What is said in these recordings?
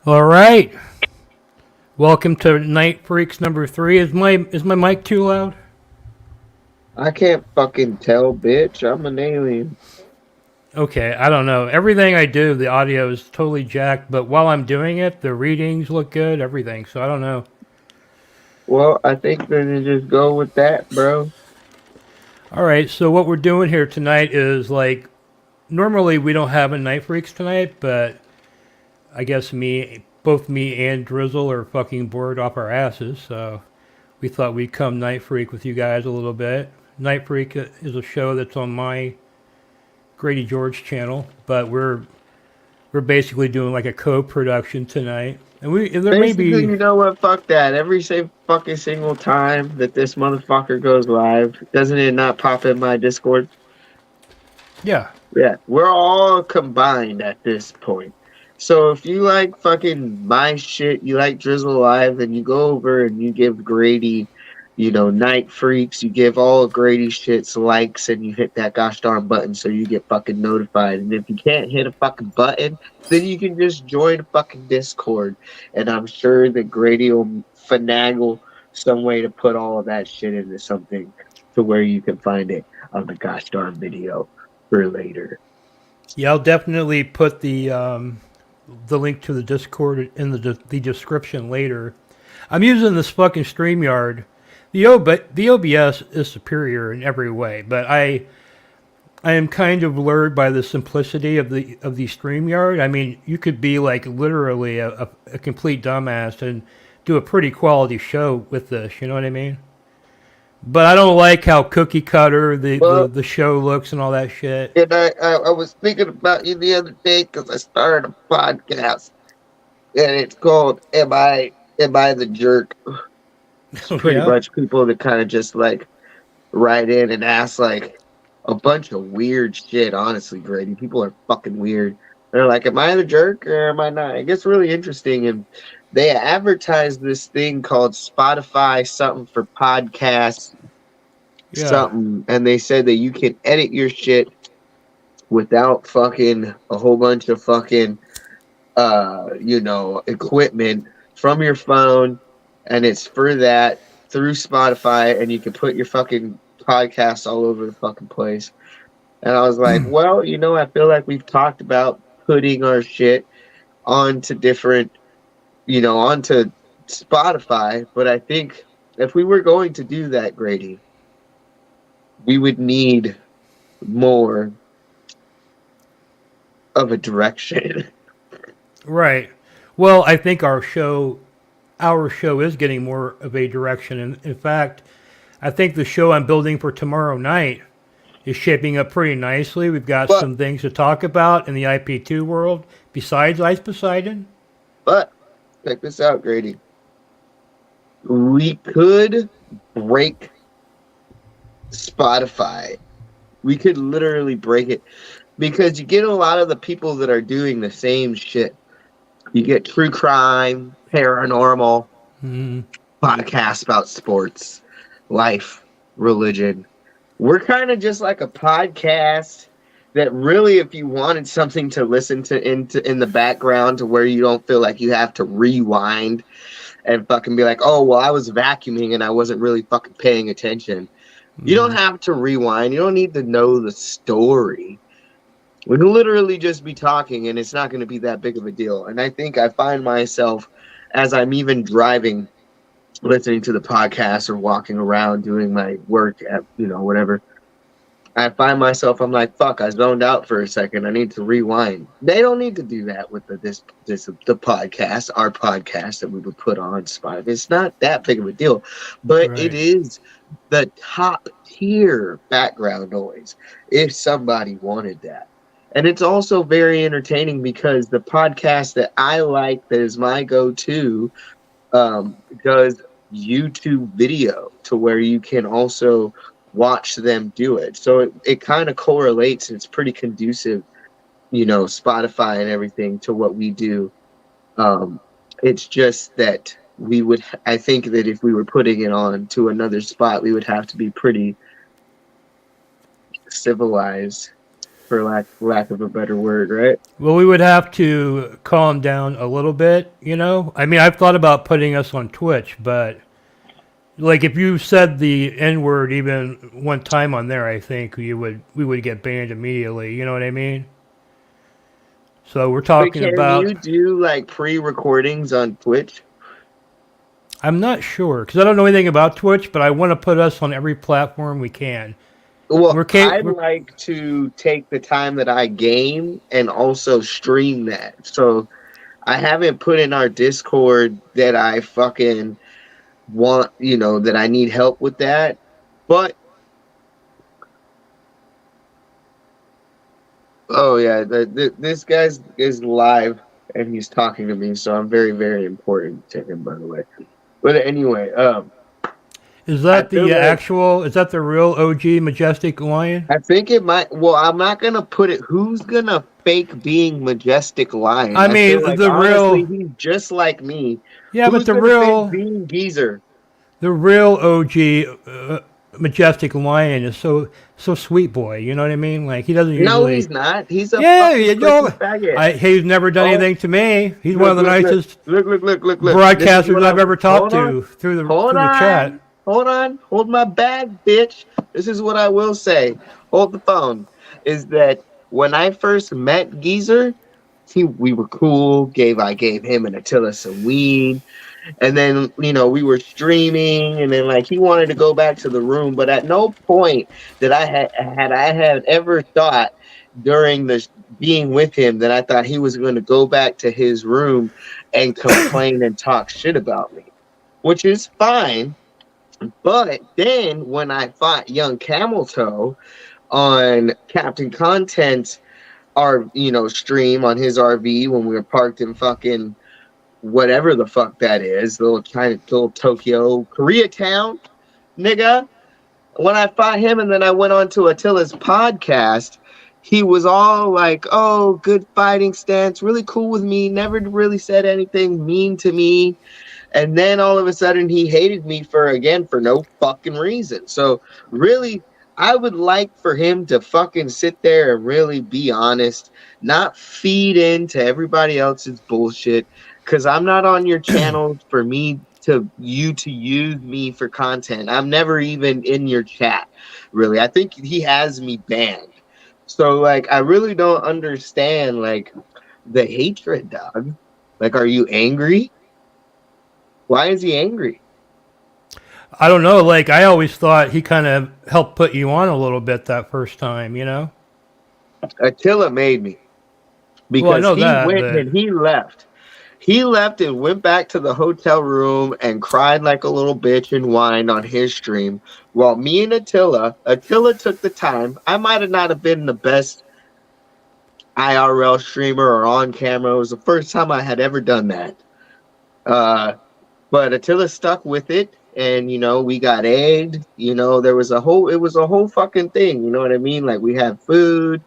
All right. Welcome to Night Freaks number 3. Is my mic too loud? I can't fucking tell, bitch. I'm an alien. Okay, I don't know. Everything I do, the audio is totally jacked, but while I'm doing it, the readings look good, everything. So I don't know. Well, I think then just go with that, bro. All right, so what we're doing here tonight is like normally we don't have a Night Freaks tonight, but I guess both me and Drizzle are fucking bored off our asses, so we thought we'd come Night Freak with you guys a little bit. Night Freak is a show that's on my Grady George channel, but we're basically doing like a co-production tonight, and there may Basically, be you know what? Fuck that. Every fucking single time that this motherfucker goes live, doesn't it not pop in my Discord? yeah. Yeah, we're all combined at this point. So if you like fucking my shit, you like Drizzle Live, then you go over and you give Grady, Night Freaks, you give all of Grady's shits likes and you hit that gosh darn button so you get fucking notified. And if you can't hit a fucking button, then you can just join a fucking Discord. And I'm sure that Grady will finagle some way to put all of that shit into something to where you can find it on the gosh darn video for later. Yeah, I'll definitely put the link to the Discord in the description later. I'm using this fucking StreamYard. The OBS is superior in every way, but I am kind of lured by the simplicity of the StreamYard. I mean, you could be like literally a complete dumbass and do a pretty quality show with this. You know what I mean? But I don't like how cookie cutter the show looks and all that shit. And I was thinking about you the other day because I started a podcast, and it's called "Am I the Jerk?" It's pretty much people that kind of just like write in and ask like a bunch of weird shit. Honestly, Grady, people are fucking weird. They're like, "Am I the jerk or am I not?" It gets really interesting, and they advertise this thing called Spotify something for podcasts, something, and they said that you can edit your shit without fucking a whole bunch of fucking equipment from your phone, and it's for that through Spotify, and you can put your fucking podcasts all over the fucking place. And I was like, well, I feel like we've talked about putting our shit onto different, onto Spotify, but I think if we were going to do that, Grady, we would need more of a direction. Right. Well, I think our show is getting more of a direction. In fact, I think the show I'm building for tomorrow night is shaping up pretty nicely. We've got some things to talk about in the IP2 world besides Ice Poseidon. But check this out, Grady. We could break Spotify. We could literally break it because you get a lot of the people that are doing the same shit. You get true crime, paranormal, podcasts about sports, life, religion. We're kind of just like a podcast that really, if you wanted something to listen to in the background to where you don't feel like you have to rewind and fucking be like, oh, well, I was vacuuming and I wasn't really fucking paying attention. You don't have to rewind. You don't need to know the story. We can literally just be talking, and it's not going to be that big of a deal. And I think I find myself, as I'm even driving, listening to the podcast or walking around doing my work at, whatever, I find myself, I'm like, fuck, I zoned out for a second. I need to rewind. They don't need to do that with the podcast, our podcast that we would put on Spotify. It's not that big of a deal, but it Right. is the top tier background noise if somebody wanted that. And it's also very entertaining because the podcast that I like, that is my go-to, does YouTube video to where you can also watch them do it. So it kind of correlates. It's pretty conducive, Spotify and everything to what we do. It's just that I think that if we were putting it on to another spot, we would have to be pretty civilized, for lack of a better word, right? Well, we would have to calm down a little bit, I mean, I've thought about putting us on Twitch, but like if you said the N word even one time on there, I think we would get banned immediately. You know what I mean? So we're But talking can about. you do like pre-recordings on Twitch? I'm not sure because I don't know anything about Twitch, but I want to put us on every platform we can. Well, I'd We're like to take the time that I game and also stream that. So I haven't put in our Discord that I fucking want, that I need help with that. But oh yeah, this guy's is live and he's talking to me, so I'm very, very important to him, by the way. But anyway, Is I that feel the like actual? Is that the real OG Majestic Lion? I think it might. Well, I'm not gonna put it. Who's gonna fake being Majestic Lion? I I feel mean, like the honestly, real. he's just like me. Yeah, but Who's gonna fake being Geezer? the real OG Majestic Lion is so sweet boy. You know what I mean? Like he doesn't No, usually. he's not. He's a Yeah, fucking pussy faggot. he's never done Oh, anything to me. He's one look, of the look, look, nicest look. This is broadcasters what I've I'm. ever talked Hold on, to through hold the chat. on, hold on. Hold my bag, bitch. This is what I will say. Hold the phone. Is that when I first met Geezer, we were cool. I gave him and Attila some weed. And then, we were streaming, and then like he wanted to go back to the room, but at no point that I had ever thought during the being with him that I thought he was going to go back to his room and complain and talk shit about me, which is fine. But then when I fought Young Camel Toe on Captain Content's stream on his RV when we were parked in fucking whatever the fuck that is, little Tokyo, Koreatown, nigga. When I fought him and then I went on to Attila's podcast, he was all like, oh, good fighting stance, really cool with me, never really said anything mean to me. And then all of a sudden he hated me for no fucking reason. So really, I would like for him to fucking sit there and really be honest, not feed into everybody else's bullshit. Cause I'm not on your channel for you to use me for content. I'm never even in your chat, really. I think he has me banned. So like I really don't understand like the hatred, dog. Like, are you angry? Why is he angry? I don't know. Like I always thought he kind of helped put you on a little bit that first time. Attila made me Well, I because know he that, went but and he left. He left and went back to the hotel room and cried like a little bitch and whined on his stream. While me and Attila took the time. I might have not have been the best IRL streamer or on camera. It was the first time I had ever done that. But Attila stuck with it, and we got egged. It was a whole fucking thing. You know what I mean? Like we had food.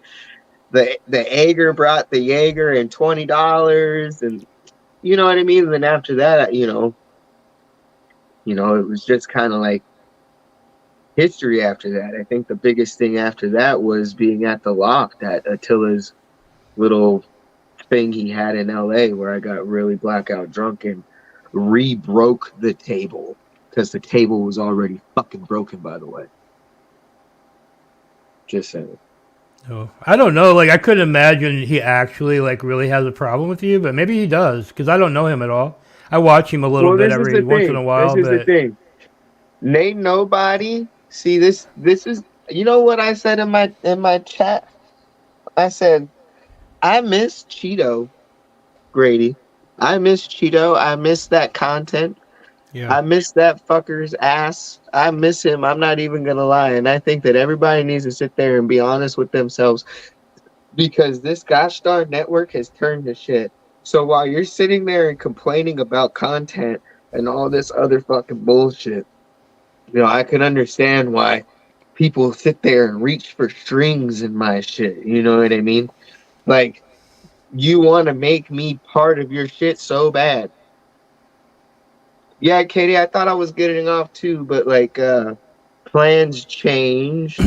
The Jaeger brought the Jaeger and $20, and you know what I mean. And then after that, it was just kind of like history after that. I think the biggest thing after that was being at the loft at Attila's little thing he had in LA, where I got really blackout drunk and re-broke the table because the table was already fucking broken, by the way. Just saying. oh, I don't know. Like I couldn't imagine he actually like really has a problem with you, but maybe he does because I don't know him at all. I watch him a little bit every once in a while, This is the but thing. Ain't nobody. See this. This is You know what I said in my chat? I said I miss Cheeto, Grady. I miss Cheeto. I miss that content. Yeah. I miss that fucker's ass. I miss him. I'm not even gonna lie. And I think that everybody needs to sit there and be honest with themselves because this gosh darn network has turned to shit. So while you're sitting there and complaining about content and all this other fucking bullshit, you know, I can understand why people sit there and reach for strings in my shit. You know what I mean? Like, you want to make me part of your shit so bad. Yeah, Katie, I thought I was getting off too, but like, plans changed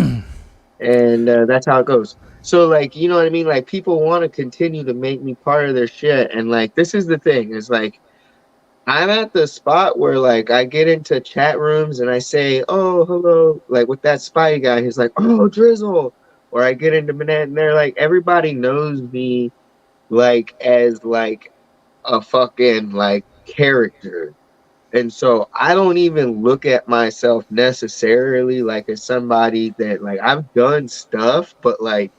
and that's how it goes. So like, you know what I mean? Like people want to continue to make me part of their shit, and like this is the thing is like I'm at the spot where like I get into chat rooms and I say, "Oh, hello," like with that spy guy. He's like, "Oh, Drizzle," or I get into Manette, and they're like, everybody knows me like as like a fucking like character. And so I don't even look at myself necessarily like as somebody that like I've done stuff, but like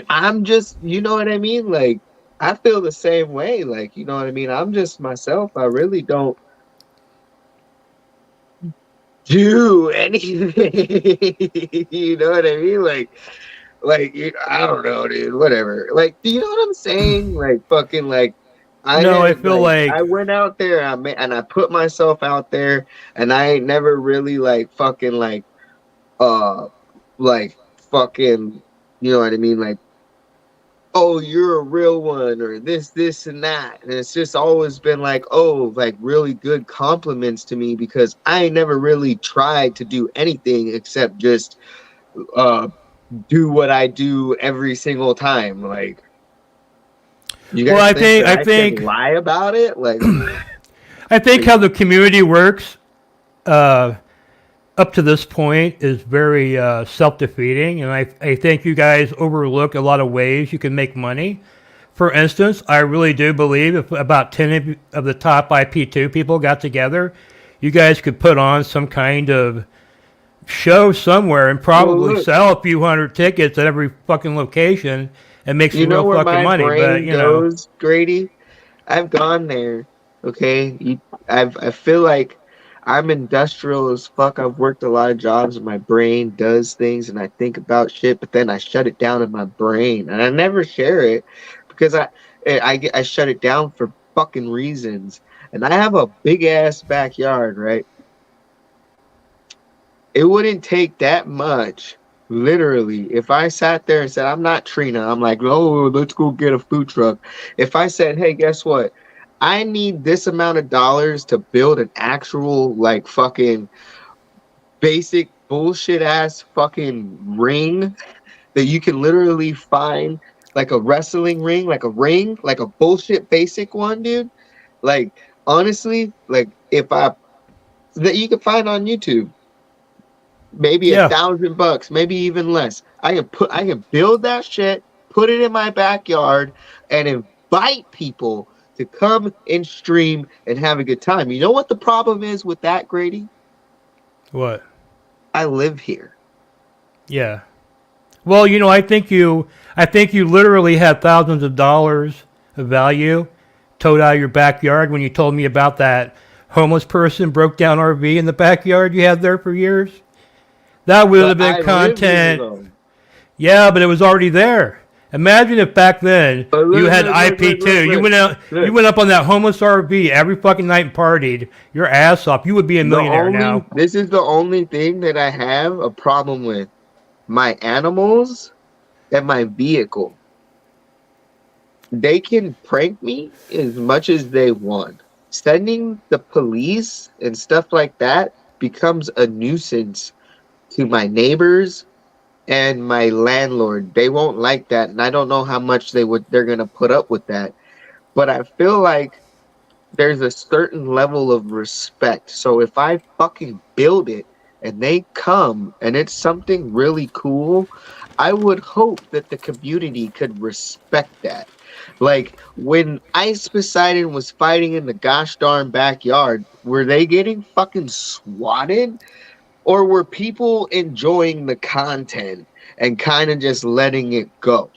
I'm just, you know what I mean? Like I feel the same way. Like, you know what I mean? I'm just myself. I really don't do anything. You know what I mean? I don't know, dude. Whatever. Like, do you know what I'm saying? Like, fucking, like, No, I feel I like went out there and I put myself out there, and I ain't never really like fucking uh like fucking, you know what I mean? Like, oh, you're a real one, or this, and that. And it's just always been like, oh, like really good compliments to me because I ain't never really tried to do anything except just uh do what I do every single time. Like, you well, guys think that I can lie about it? I think Like how the community works uh, up to this point is very self-defeating, and I think you guys overlook a lot of ways you can make money. For instance, I really do believe if about 10 of the top IP2 people got together, you guys could put on some kind of show somewhere and well, probably look, sell a few hundred tickets at every fucking location and make you some know real where fucking my money. But, brain you know, goes, Grady? I've gone there. Okay, I feel like I'm industrial as fuck. I've worked a lot of jobs, and my brain does things, and I think about shit, but then I shut it down in my brain, and I never share it because I shut it down for fucking reasons. And I have a big ass backyard, right? It wouldn't take that much, literally, if I sat there and said, I'm not Trina. I'm like, oh, let's go get a food truck. If I said, hey, guess what? I need this amount of dollars to build an actual, like, fucking basic bullshit ass fucking ring that you can literally find, like a wrestling ring, like a bullshit basic one, dude. Like, honestly, like, if I, that you can find on YouTube maybe a yeah. $1,000, maybe even less. I can build that shit, put it in my backyard, and invite people to come and stream and have a good time. You know what the problem is with that, Grady? What? I live here. Yeah. Well, you know, I think you literally had thousands of dollars of value towed out of your backyard when you told me about that homeless person broke down RV in the backyard you had there for years. That would have But been I live here content. though. Yeah, but it was already there. Imagine if back then But you look, had look, look, look, look, IP2. You look, went out, you look. went up on that homeless RV every fucking night and partied your ass off. You would be a millionaire now. This is the only thing that I have a problem with. My animals and my vehicle. They can prank me as much as they want. Sending the police and stuff like that becomes a nuisance to my neighbors and my landlord. They won't like that, and I don't know how much they're gonna put up with that. But I feel like there's a certain level of respect. So if I fucking build it and they come and it's something really cool, I would hope that the community could respect that. Like when Ice Poseidon was fighting in the gosh darn backyard, were they getting fucking swatted? Or were people enjoying the content and kind of just letting it go?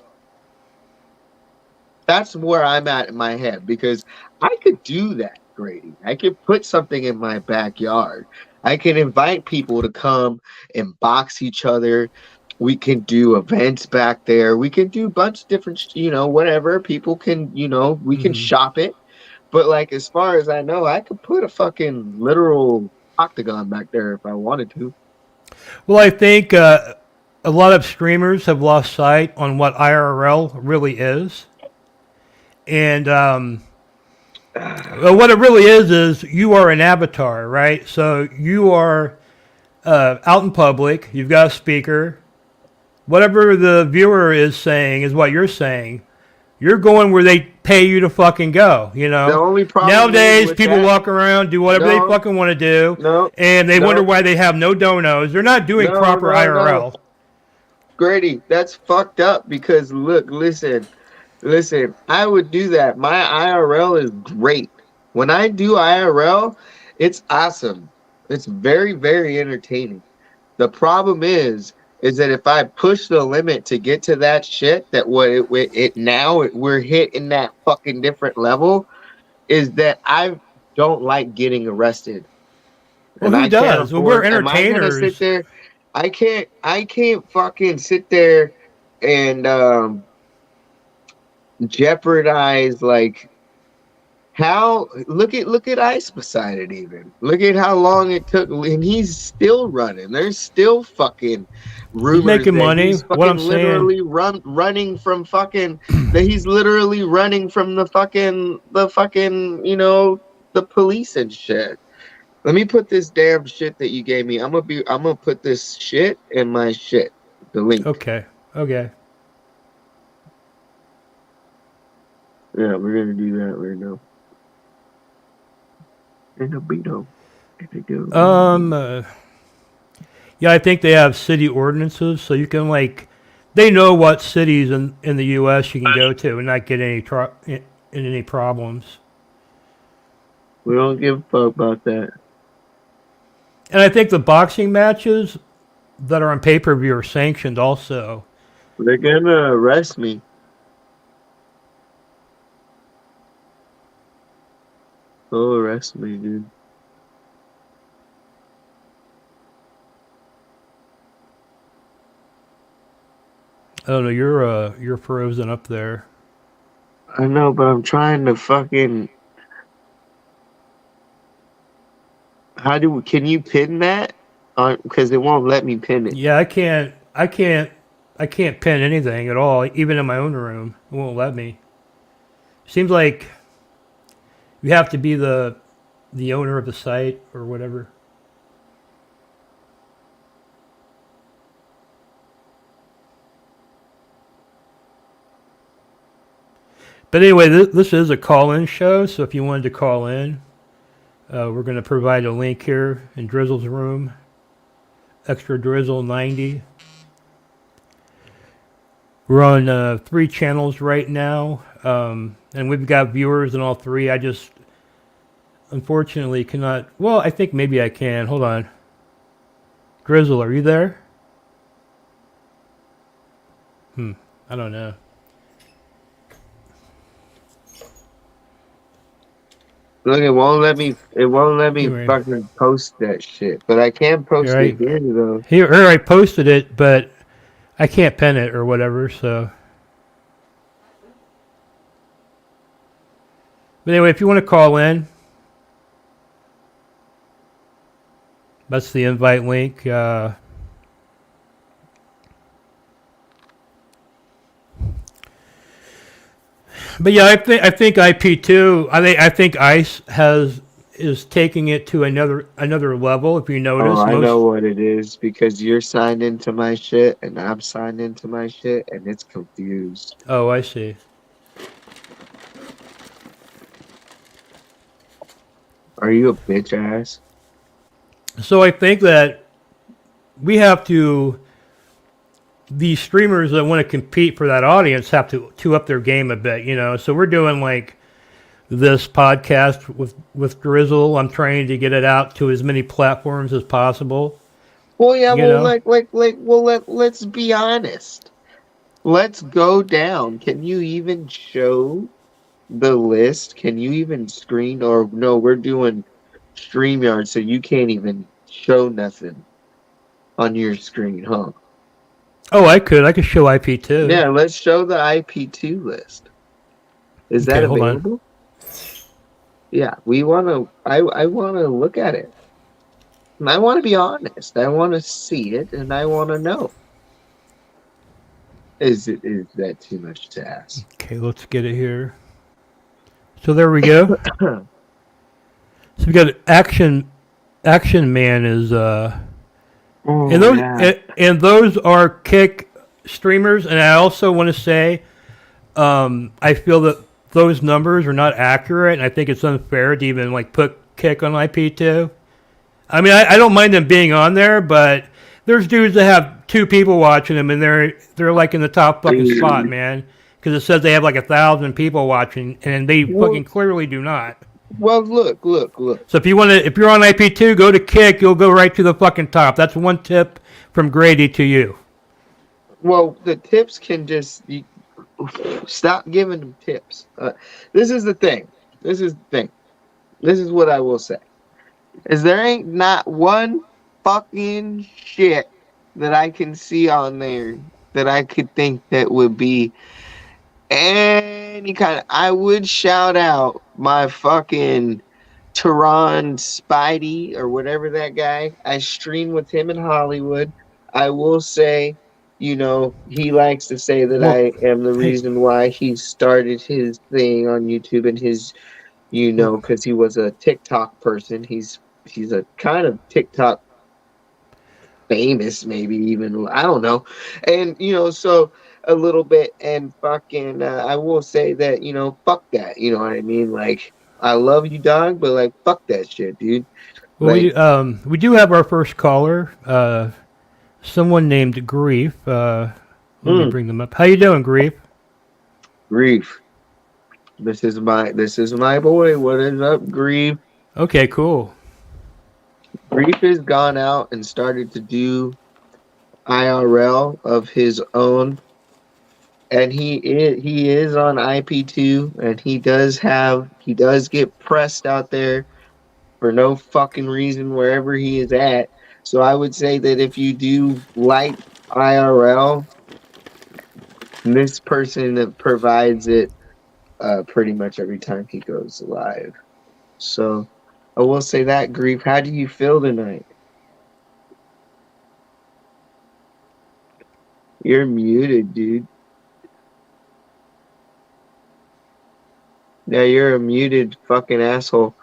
That's where I'm at in my head, because I could do that, Grady. I could put something in my backyard. I can invite people to come and box each other. We can do events back there. We can do a bunch of different, whatever. People can, we can shop it. But like, as far as I know, I could put a fucking literal octagon back there if I wanted to. Well, I think a lot of streamers have lost sight on what IRL really is. And what it really is you are an avatar, right? So you are out in public. You've got a speaker. Whatever the viewer is saying is what you're saying. You're going where they pay you to fucking go, The only problem Nowadays, people walk around, do whatever they fucking want to do, and they wonder why they have no donos. They're not doing proper IRL. Grady, that's fucked up, because listen, I would do that. My IRL is great. When I do IRL, it's awesome. It's very, very entertaining. The problem is that if I push the limit to get to that shit, that we're hitting that fucking different level, is that I don't like getting arrested. Well, who does? Well, we're entertainers. Am I gonna sit there? I can't fucking sit there and jeopardize, like, how look at Ice beside it. Even look at how long it took, and he's still running. There's still fucking rumors. He's making money. He's what I'm literally saying, running from fucking that he's literally running from the fucking the police and shit. Let me put this damn shit that you gave me. I'm gonna put this shit in my shit. The link. Okay. Yeah, we're gonna do that right now. Yeah, I think they have city ordinances, so you can they know what cities in the U.S. you can go to and not get any problems. We don't give a fuck about that. And I think the boxing matches that are on pay-per-view are sanctioned also. They're gonna arrest me. They'll arrest me, dude. I don't know. You're frozen up there. I know, but I'm trying to fucking. Can you pin that? Because it won't let me pin it. Yeah, I can't pin anything at all, even in my own room. It won't let me. Seems like you have to be the owner of the site or whatever. But anyway, this is a call-in show, so if you wanted to call in, we're going to provide a link here in Drizzle's room. Extra Drizzle 90. We're on 3 channels right now, and we've got viewers in all 3. I just unfortunately cannot. Well, I think maybe I can. Hold on. Drizzle, are you there? I don't know. Look, it won't let me fucking post that shit. But I can post it here, though. Here, I posted it, but I can't pin it or whatever, so. But anyway, if you want to call in, that's the invite link. But yeah, I think IP2. I think ICE is taking it to another level. If you notice, I know what it is, because you're signed into my shit and I'm signed into my shit, and it's confused. Oh, I see. Are you a bitch ass? So I think that we have to. These streamers that want to compete for that audience have to up their game a bit, So we're doing like this podcast with Drizzle. I'm trying to get it out to as many platforms as possible. Well, yeah, You well, know. let's be honest. Let's go down. Can you even show the list? Can you even screen? Or no, we're doing StreamYard, so you can't even show nothing on your screen, huh? Oh, I could. I could show IP2. Yeah, let's show the IP2 list. Is Okay, that hold on. available? Yeah, we want to. I want to look at it. And I want to be honest. I want to see it, and I want to know. Is that too much to ask? Okay, let's get it here. So there we go. So we got Action Man is and Oh those yeah. and those are Kick streamers. And I also want to say, I feel that those numbers are not accurate, and I think it's unfair to even like put Kick on IP2. I mean, I don't mind them being on there, but there's dudes that have 2 people watching them, and they're like in the top fucking spot, man. Because it says they have like 1,000 people watching, and they Well, fucking clearly do not. well, look. So if you're on IP2, go to Kick. You'll go right to the fucking top. That's one tip from Grady to you. Well, the tips can just stop giving them tips. This is the thing. This is the thing. This is what I will say. Is there ain't not one fucking shit that I can see on there that I could think that would be any kind of. I would shout out my fucking Tehran Spidey or whatever that guy. I stream with him in Hollywood. I will say, he likes to say that Well, I am the hey, reason why he started his thing on YouTube and his, because he was a TikTok person. He's a kind of TikTok famous, maybe even, I don't know. And so a little bit, and fucking I will say that, fuck that, you know what I mean? Like, I love you, dog, but like, fuck that shit, dude. well, Like, we do have our first caller. Someone named Grief. Let me mm, bring them up. How you doing, Grief? Grief. This is my boy. What is up, Grief? Okay, cool. Grief has gone out and started to do IRL of his own, and he is on IP2, and he does get pressed out there for no fucking reason wherever he is at. So I would say that if you do like IRL, this person provides it pretty much every time he goes live. So I will say that, Grief. How do you feel tonight? You're muted, dude. Yeah, you're a muted fucking asshole.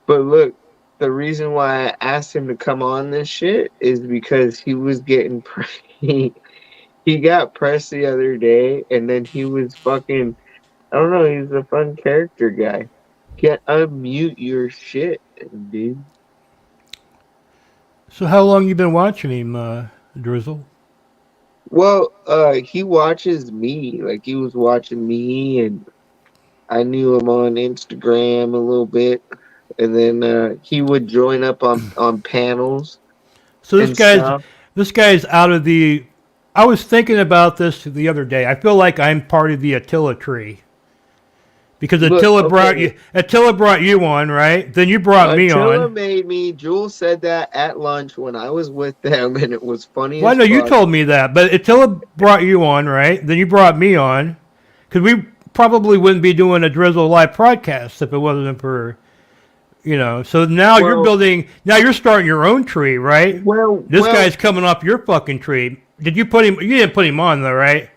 But look, the reason why I asked him to come on this shit is because he was getting he got pressed the other day, and then he was fucking. I don't know. He's a fun character guy. Get unmute your shit, dude. So how long you been watching him, Drizzle? Well, he watches me. Like, he was watching me, and I knew him on Instagram a little bit, and then he would join up on panels So and stuff. this guy's out of the. I was thinking about this the other day. I feel like I'm part of the Attila tree because Look, okay, Attila brought you on, right? Then you brought me Attila on. made me. Jules said that at lunch when I was with them, and it was funny Well, I as know you fuck. told me that, but Attila brought you on, right? Then you brought me on because we probably wouldn't be doing a Drizzle live broadcast if it wasn't for So now you're Well, building. Now you're starting your own tree, right? well, This well. guy's coming off your fucking tree. Did you put him? You didn't put him on though, right?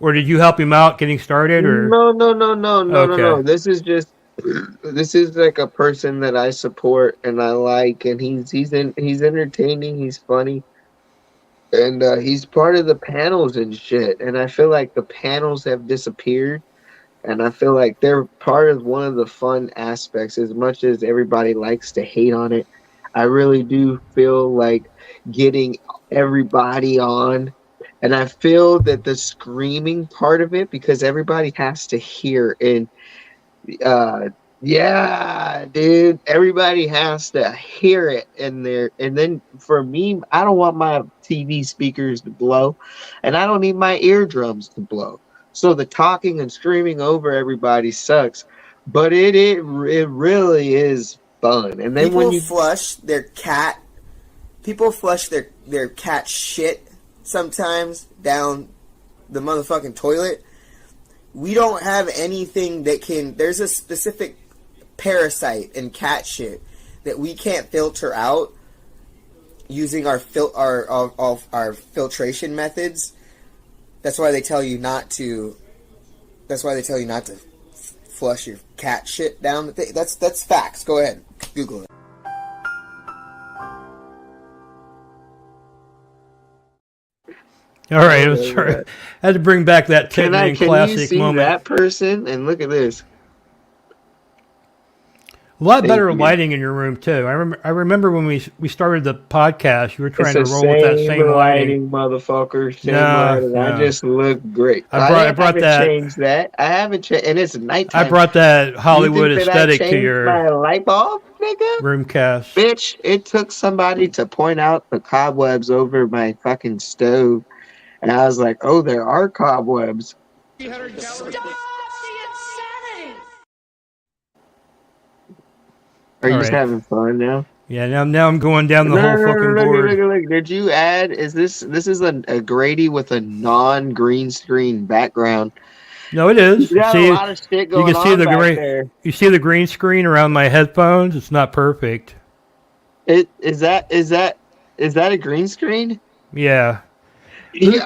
Or did you help him out getting started? Or No, no, no, no, no, no, okay. no. This is just. This is like a person that I support and I like, and he's entertaining. He's funny. And he's part of the panels and shit. And I feel like the panels have disappeared. And I feel like they're part of one of the fun aspects. As much as everybody likes to hate on it, I really do feel like getting everybody on. And I feel that the screaming part of it, because everybody has to hear. And Yeah, dude. Everybody has to hear it in there. And then for me, I don't want my TV speakers to blow, and I don't need my eardrums to blow. So the talking and screaming over everybody sucks, but it really is fun. And then when People you flush their cat. People flush their cat shit sometimes down the motherfucking toilet. We don't have anything that can. There's a specific parasite in cat shit that we can't filter out using our filtration methods. That's why they tell you not to. That's why they tell you not to flush your cat shit down the thing. That's facts. Go ahead, Google it. All right, I'm sorry. I had to bring back that Tin Man can you classic see moment. that person? And look at this. A lot Thank better you. lighting in your room too. I remember when we started the podcast, you were trying to It's the roll with that same lighting. motherfucker. Same No, lighting. I no. just look great. I brought haven't that. changed that. I haven't changed, and it's I nighttime. brought that You Hollywood think that I aesthetic to changed your my light bulb, nigga? roomcast. Bitch, it took somebody to point out the cobwebs over my fucking stove, and I was like, "Oh, there are cobwebs." Stop the insanity! Are All you just right. having fun now? Yeah, now I'm going down the No, whole no, no, fucking look, board. look. Did you add? Is this is a Grady with a non-green screen background? No, it You is. got a lot of shit You going can see on the back green. there. You see the green screen around my headphones. It's not perfect. Is that a green screen? Yeah, You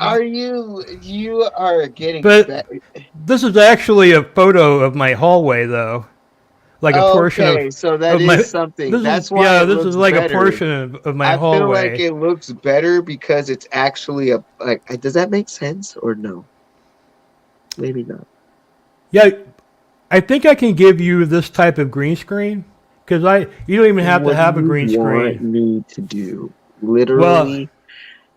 are getting but better. this is actually a photo of my hallway, though. Like a portion Okay, so that of my. is something. This is That's why it This is looks like a better. portion of my I feel like hallway. it looks better because it's actually a like. Does that make sense or no? Maybe not. Yeah, I think I can give you this type of green screen because you don't even have to What do have a you green want screen. me to do? Well, Literally,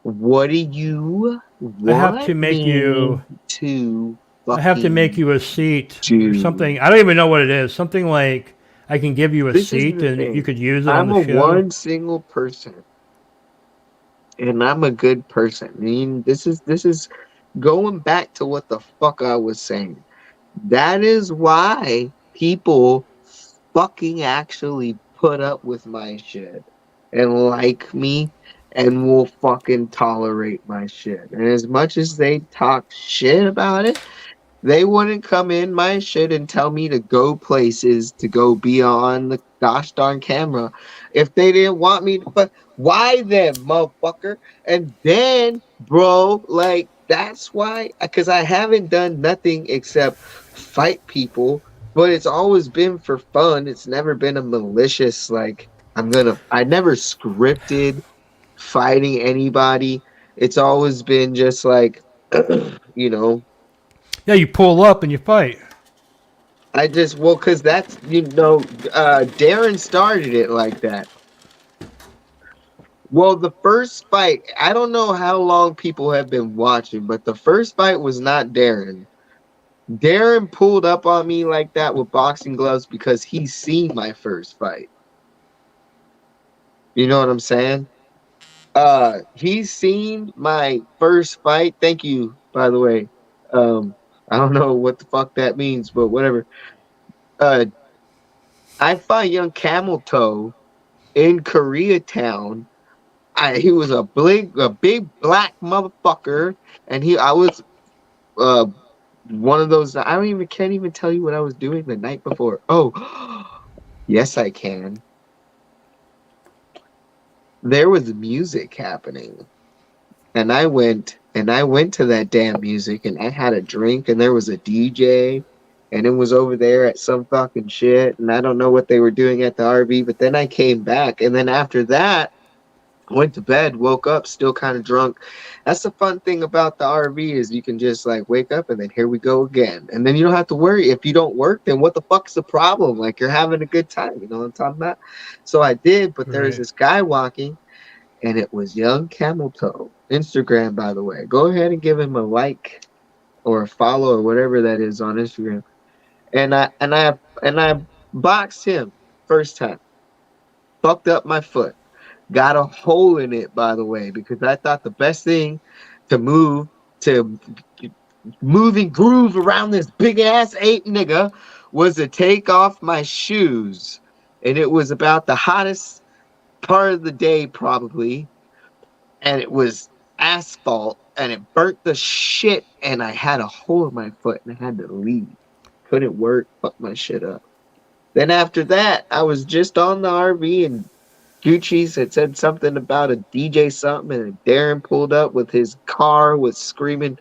what do you I have to want make me you. to I have to make fucking you a seat or do? something. I don't even know what it is. Something like I can give you a This is seat the and you thing. could use it on I'm the a show. one single person, and I'm a good person. I mean, this is going back to what the fuck I was saying. That is why people fucking actually put up with my shit and like me and will fucking tolerate my shit. And as much as they talk shit about it, they wouldn't come in my shit and tell me to go places to go be on the gosh darn camera if they didn't want me to. But why then, motherfucker? And then, bro, like that's why, because I haven't done nothing except fight people, but it's always been for fun. It's never been a malicious, like, I never scripted fighting anybody. It's always been just like, you know, Yeah, you pull up and you fight. well, because that's, Darren started it like that. Well, the first fight, I don't know how long people have been watching, but the first fight was not Darren. Darren pulled up on me like that with boxing gloves because he's seen my first fight. You know what I'm saying? He's seen my first fight. Thank you, by the way. I don't know what the fuck that means, but whatever. Uh, I fought young Camel Toe in Koreatown. He was a big black motherfucker, and I was uh one of those. I don't even can't even tell you what I was doing the night before. Oh, yes, I can. There was music happening, and I went to that damn music, and I had a drink, and there was a DJ. And it was over there at some fucking shit, and I don't know what they were doing at the RV. But then I came back, and then after that, went to bed, woke up still kind of drunk. That's the fun thing about the RV is you can just like wake up and then here we go again. And then you don't have to worry if you don't work, then what the fuck's the problem? Like you're having a good time, you know what I'm talking about? So I did, but there was Right. this guy walking and it was young Camel Toe. Instagram, by the way. Go ahead and give him a or a follow or whatever that is on Instagram. And I Boxed him first time. Fucked up my foot. Got a hole in it, by the way, because I thought the best thing to to move and groove around this big ass ape nigga was to take off my shoes. And it was about the hottest part of the day, probably. And it was asphalt and it burnt the shit. And I had a hole in my foot and I had to leave. Couldn't work, fucked my shit up. Then after that, I was just on the RV and Gucci's had said something about a DJ something, and Darren pulled up with his car, was screaming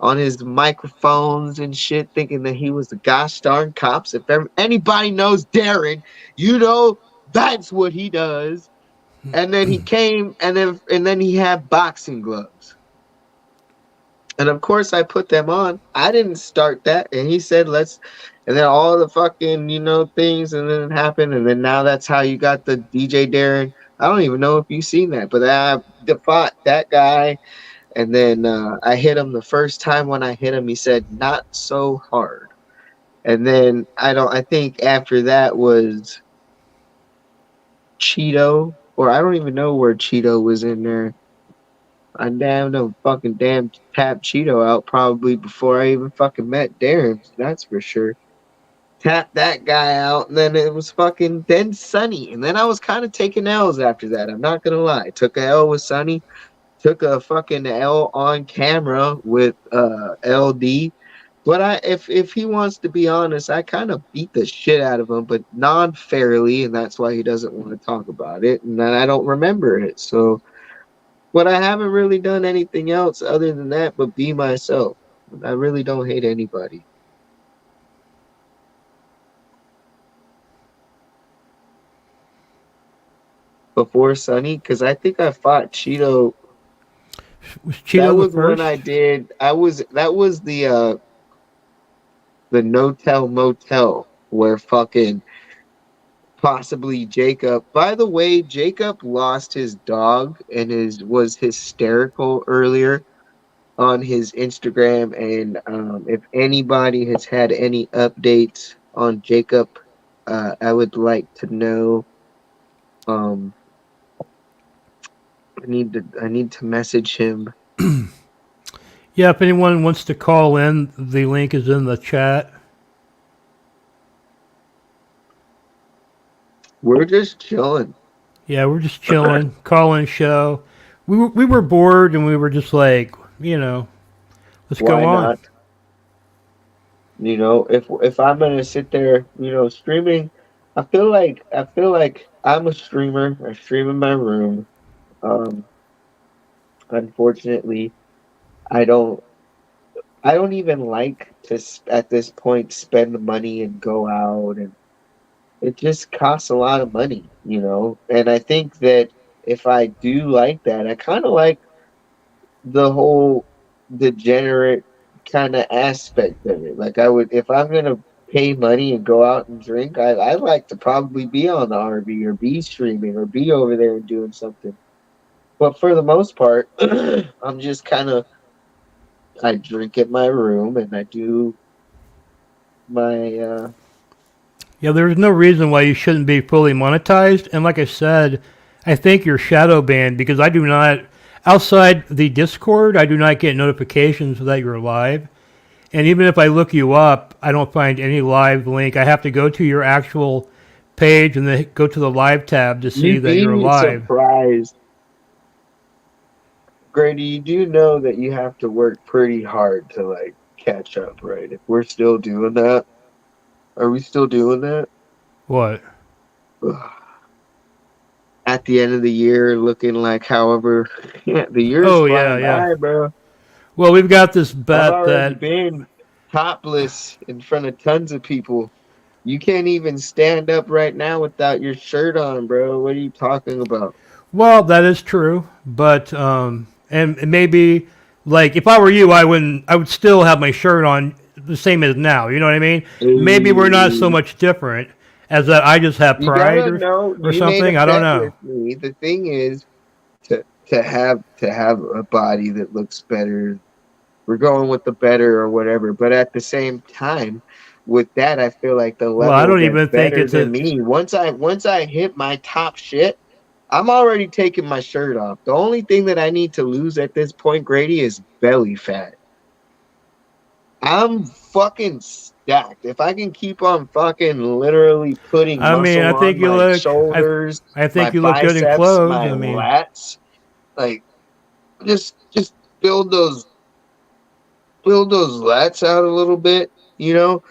on his microphones and shit, thinking that he was the gosh darn cops. If anybody knows Darren, you know that's what he does. And then he came, and then he had boxing gloves. And of course, I put them on. I didn't start that. And he said, let's, and then all the fucking, things, and then it happened. And then now that's how you got the DJ Darren. I don't even know if you've seen that, but I fought that guy. And then I hit him the first time. When I hit him, he said, not so hard. And then I think after that was Cheeto, or I don't even know where Cheeto was in there. I damn tapped Cheeto out probably before I even fucking met Darren. That's for sure. Tapped that guy out, and then it was fucking then Sunny, and then I was kind of taking L's after that. I'm not gonna lie. Took a L with Sunny. Took a fucking L on camera with LD. But if he wants to be honest, I kind of beat the shit out of him, but non-fairly, and that's why he doesn't want to talk about it, and then I don't remember it. So, but I haven't really done anything else other than that but be myself. I really don't hate anybody. Before Sunny, because I think I fought Cheeto. Was That Cheeto the was when first? I did. That was the No Tell Motel where fucking possibly Jacob. By the way, Jacob lost his dog and was hysterical earlier on his Instagram. And if anybody has had any updates on Jacob, I would like to know. Um, I need to message him. Yeah, if anyone wants to call in, the link is in the chat. We're just chilling. Yeah, we're just chilling, call-in show. We were bored and we were just like, let's Why go on. not? If I'm gonna sit there, streaming, I feel like I'm a streamer. I stream in my room. Um, Unfortunately, I don't I don't even like to at this point spend money and go out, and it just costs a lot of money. And I think that if I do like that, I kind of like the whole degenerate kind of aspect of it. Like I would, if I'm gonna pay money and go out and drink, I'd like to probably be on the RV or be streaming or be over there and doing something. But for the most part, I'm just kind of I drink in my room and I do my Yeah, there's no reason why you shouldn't be fully monetized. And like I said, I think you're shadow banned because I do not, outside the Discord, I do not get notifications that you're live. And even if I look you up, I don't find any live link. I have to go to your actual page and then go to the live tab to see you'd that you're be live. surprised. Grady, you do know that you have to work pretty hard to like catch up, right? If we're still doing that, are we still doing that? What? Ugh. At the end of the year, looking like however, yeah, the year's Oh, yeah, flying yeah. by, bro. Well, we've got this I've bet already that, been topless in front of tons of people. You can't even stand up right now without your shirt on, bro. What are you talking about? well, that is true. But, and maybe, like, if I were you, I would still have my shirt on the same as now. You know what I mean? Maybe we're not so Ooh. much different as that I just have You pride gotta know or you made a something. I don't bet know. with me. The thing is to have a body that looks better. We're going with the better or whatever, but at the same time, with that, I feel like the Well, I level don't gets even think better it's than a. me. Once I hit my top shit, I'm already taking my shirt off. The only thing that I need to lose at this point, Grady, is belly fat. I'm fucking stacked. If I can keep on fucking literally putting I mean, muscle on my shoulders, I my think you look good in biceps, clothes. my I mean, lats, like just build those lats out a little bit, you know?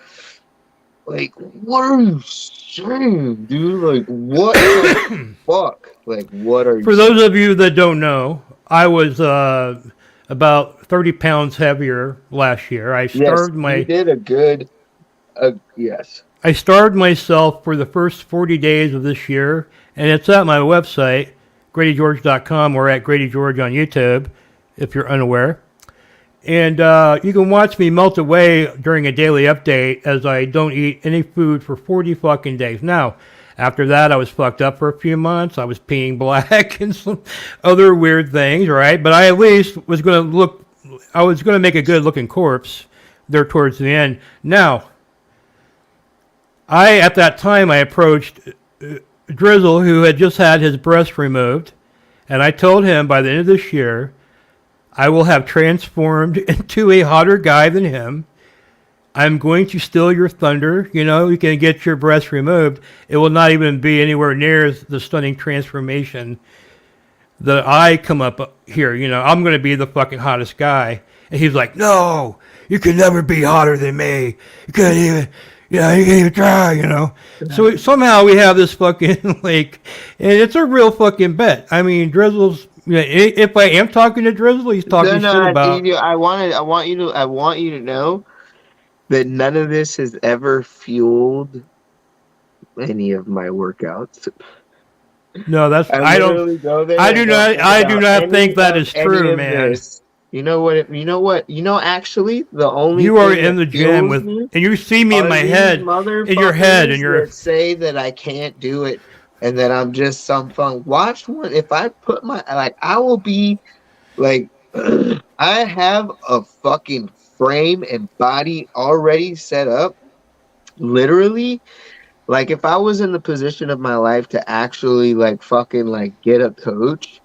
Like, what are you saying, dude? Like, what the fuck? Like, what are you for those saying? of you that don't know, I was about 30 pounds heavier last year. Yes, you did a good, yes. I starved myself for the first 40 days of this year, and it's at my website, GradyGeorge.com, or at GradyGeorge on YouTube, if you're unaware. And you can watch me melt away during a daily update as I don't eat any food for 40 fucking days. Now, after that, I was fucked up for a few months. I was peeing black and some other weird things, right? But I at least was going to look, I was going to make a good looking corpse there towards the end. Now, at that time, I approached Drizzle, who had just had his breast removed, and I told him by the end of this year, I will have transformed into a hotter guy than him. I'm going to steal your thunder. You know, you can get your breast removed. It will not even be anywhere near the stunning transformation that I come up here. You know, I'm going to be the fucking hottest guy. And he's like, no, you can never be hotter than me. You can't even, you can't even try, you know. So somehow we have this fucking, like, and it's a real fucking bet. I mean, Drizzle's, if I am talking to Drizzle, he's talking shit about. I want you to know that none of this has ever fueled any of my workouts. No, I I don't, literally go there and don't think I do about not think that is any true, of man. this. You know what? Actually, the only You are thing in that the gym fuels with, me and you see me in are my these head, in your head, and motherfuckers your. that say that I can't do it and that I'm just some fun. Watch one. If I put my like, I will be like, I have a fucking frame and body already set up. Literally, like if I was in the position of my life to actually like fucking like get a coach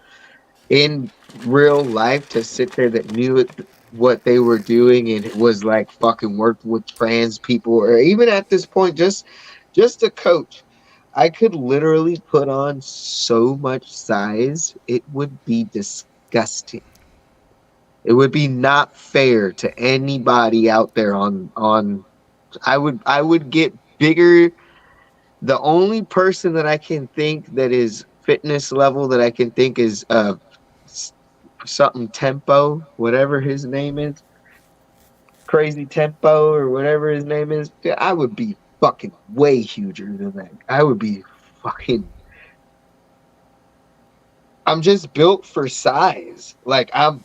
in real life to sit there that knew what they were doing and it was like fucking worked with trans people or even at this point just a coach, I could literally put on so much size it would be disgusting. It would be not fair to anybody out there on I would get bigger. The only person that I can think that is fitness level that I can think is something Tempo, whatever his name is, Crazy Tempo or whatever his name is. I would be fucking way huger than that. I would be fucking. I'm just built for size. Like I'm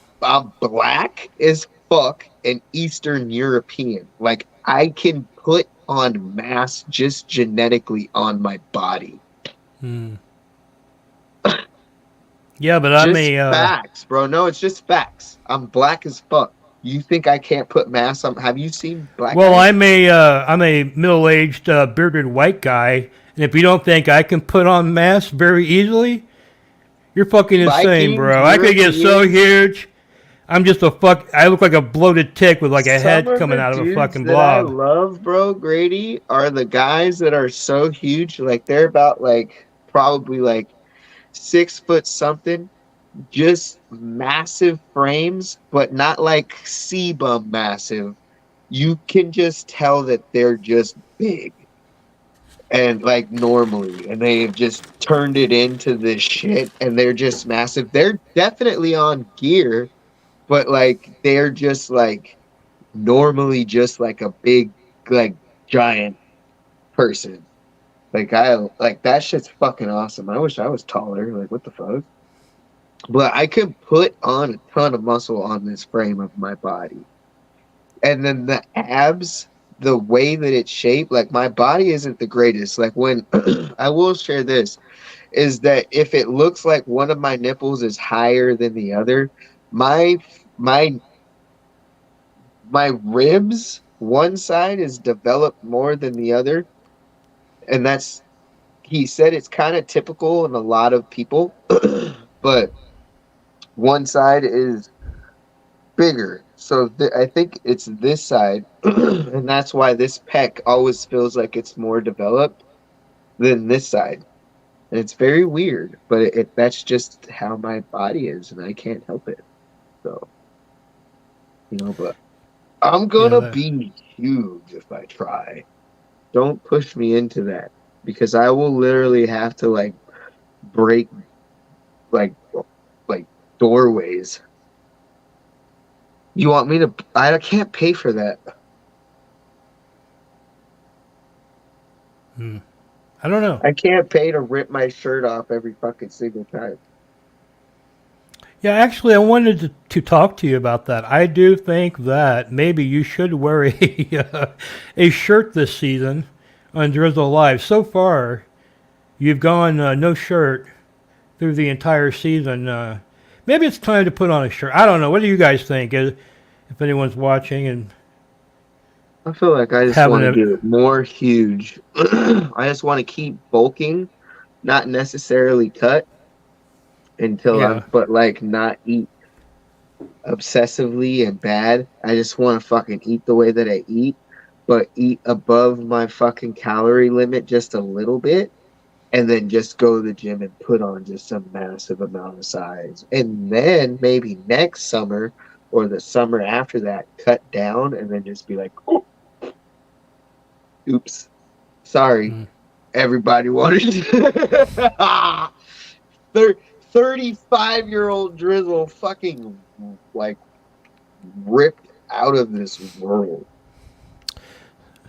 black as fuck and Eastern European. Like I can put on mass just genetically on my body. Hmm. Yeah, but I'm Just a. facts, bro. No, it's just facts. I'm black as fuck. You think I can't put mass on? Have you seen black Well, guys? I'm a middle-aged bearded white guy, and if you don't think I can put on mass very easily, you're fucking insane, Vikings, bro. I could get so Europeans. huge. I'm just a fuck. I look like a bloated tick with like a Some head of coming the out of a dudes fucking that I blob. love, bro, Grady, are the guys that are so huge. Like they're about like probably like 6 foot something. Just massive frames, but not like C-bum massive. You can just tell that they're just big. And like normally, and they have just turned it into this shit, and they're just massive. They're definitely on gear, but like they're just like normally just like a big, like giant person. Like I like that shit's fucking awesome. I wish I was taller. Like what the fuck? But I could put on a ton of muscle on this frame of my body. And then the abs, the way that it's shaped, like my body isn't the greatest. Like when I will share this, is that if it looks like one of my nipples is higher than the other, my my my ribs one side is developed more than the other, and he said it's kind of typical in a lot of people, but one side is bigger. So I think it's this side, and that's why this pec always feels like it's more developed than this side. And it's very weird, but that's just how my body is, and I can't help it. So, but I'm Yeah, gonna be huge if I try. Don't push me into that because I will literally have to like break like like doorways. You want me to? I can't pay for that. I don't know. I can't pay to rip my shirt off every fucking single time. Yeah, actually, I wanted to talk to you about that. I do think that maybe you should wear a shirt this season on Drizzle Live. So far, you've gone no shirt through the entire season. Maybe it's time to put on a shirt. I don't know. What do you guys think? If anyone's watching and I feel like I just having want to a get more huge. I just want to keep bulking, not necessarily cut yeah. but like not eat obsessively and bad. I just want to fucking eat the way that I eat, but eat above my fucking calorie limit just a little bit, and then just go to the gym and put on just a massive amount of size. And then maybe next summer or the summer after that, cut down and then just be like, oh, oops, sorry, everybody wanted 35-year-old Drizzle fucking like ripped out of this world.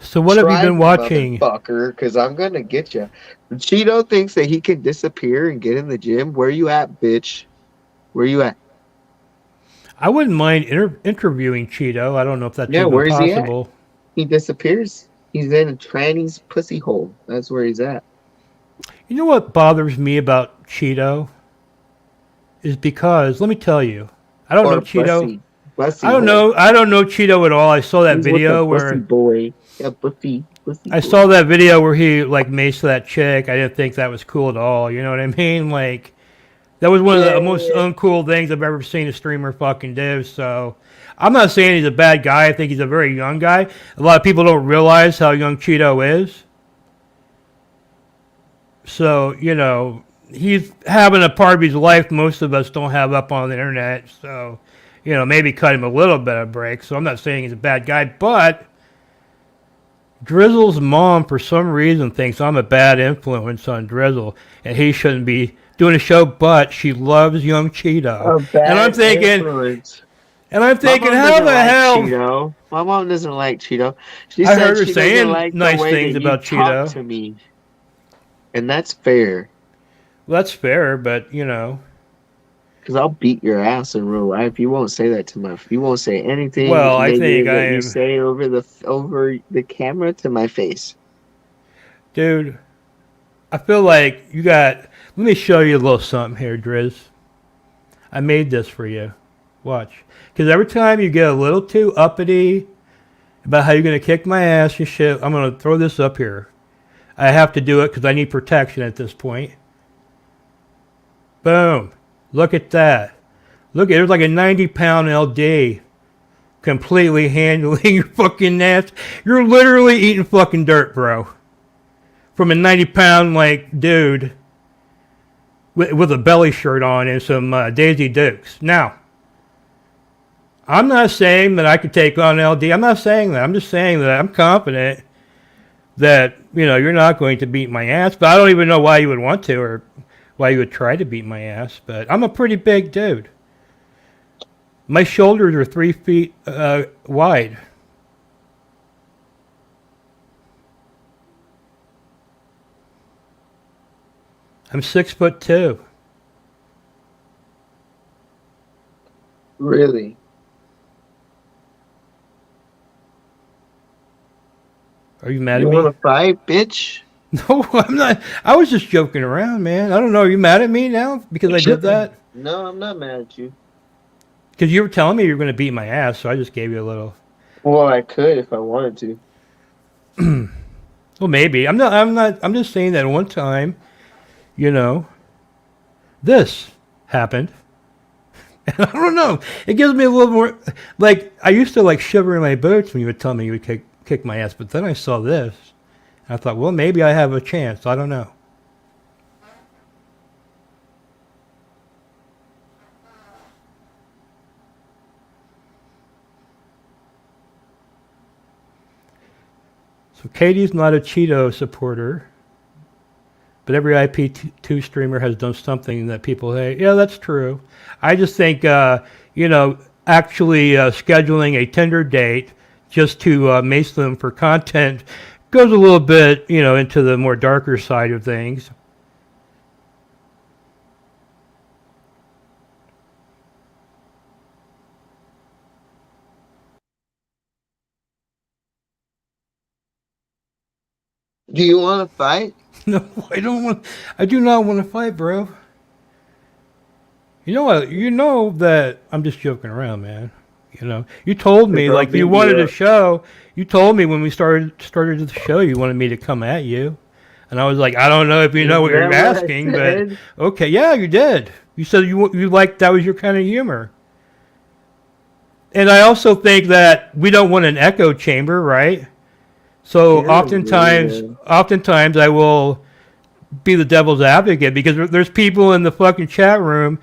So what have you been watching? Motherfucker, because I'm gonna get you. Cheeto thinks that he can disappear and get in the gym. Where you at, bitch? Where you at? I wouldn't mind interviewing Cheeto. I don't know if that's Yeah, even where's he at? possible. He disappears. He's in a tranny's pussy hole. That's where he's at. You know what bothers me about Cheeto is because let me tell you, I don't know Cheeto. Bussy I don't hole. know. I don't know Cheeto at all. I saw that He's video with the where boy. Yeah, pussy I boy. saw that video where he like maced that chick. I didn't think that was cool at all. You know what I mean? Like that was one of the most uncool things I've ever seen a streamer fucking do. So I'm not saying he's a bad guy. I think he's a very young guy. A lot of people don't realize how young Cheeto is. So he's having a part of his life most of us don't have up on the internet. So maybe cut him a little bit of a break. So I'm not saying he's a bad guy, but Drizzle's mom, for some reason, thinks I'm a bad influence on Drizzle, and he shouldn't be doing a show. But she loves young Cheeto, and I'm thinking, how the hell? Cheeto. My mom doesn't like Cheeto. I heard her saying nice things about Cheeto. To me, and that's fair. Well, that's fair, but because I'll beat your ass in real life. You won't say that you won't say anything. Well, I think I am. You say over the camera to my face, dude. I feel like you got. Let me show you a little something here, Driz. I made this for you. Watch, because every time you get a little too uppity about how you're gonna kick my ass and shit, I'm gonna throw this up here. I have to do it because I need protection at this point. Boom. Look at that. Look at it. There's like a 90-pound LD completely handling your fucking ass. You're literally eating fucking dirt, bro. From a 90-pound, like, dude with a belly shirt on and some Daisy Dukes. Now, I'm not saying that I could take on LD. I'm not saying that. I'm just saying that I'm confident that, you're not going to beat my ass. But I don't even know why you would want to or why you would try to beat my ass. But I'm a pretty big dude. My shoulders are 3 feet wide. I'm 6'2". Really? Are you mad at me? You want to fight, bitch? No, I'm not. I was just joking around, man. I don't know. Are you mad at me now because I did that? No, I'm not mad at you. Because you were telling me you were going to beat my ass, so I just gave you a little Well, I could if I wanted to. Well, maybe. I'm not. I'm not. I'm just saying that at one time, you know, this happened. I don't know. It gives me a little more. Like I used to like shiver in my boots when you would tell me you would kick my ass, but then I saw this, and I thought, well, maybe I have a chance. I don't know. So Katie's not a Cheeto supporter, but every IP2 streamer has done something that people say, yeah, that's true. I just think, actually scheduling a Tinder date just to mace them for content goes a little bit, into the more darker side of things. Do you want to fight? No, I don't want. I do not want to fight, bro. You know what? You know that I'm just joking around, man. You told me If I'll like you beat wanted you a up. show. You told me when we started the show, you wanted me to come at you, and I was like, I don't know if you know Is what you're that what I asking, but said? okay, yeah, you did. You said you liked that was your kind of humor, and I also think that we don't want an echo chamber, right? So You're a weirdo. oftentimes I will be the devil's advocate because there's people in the fucking chat room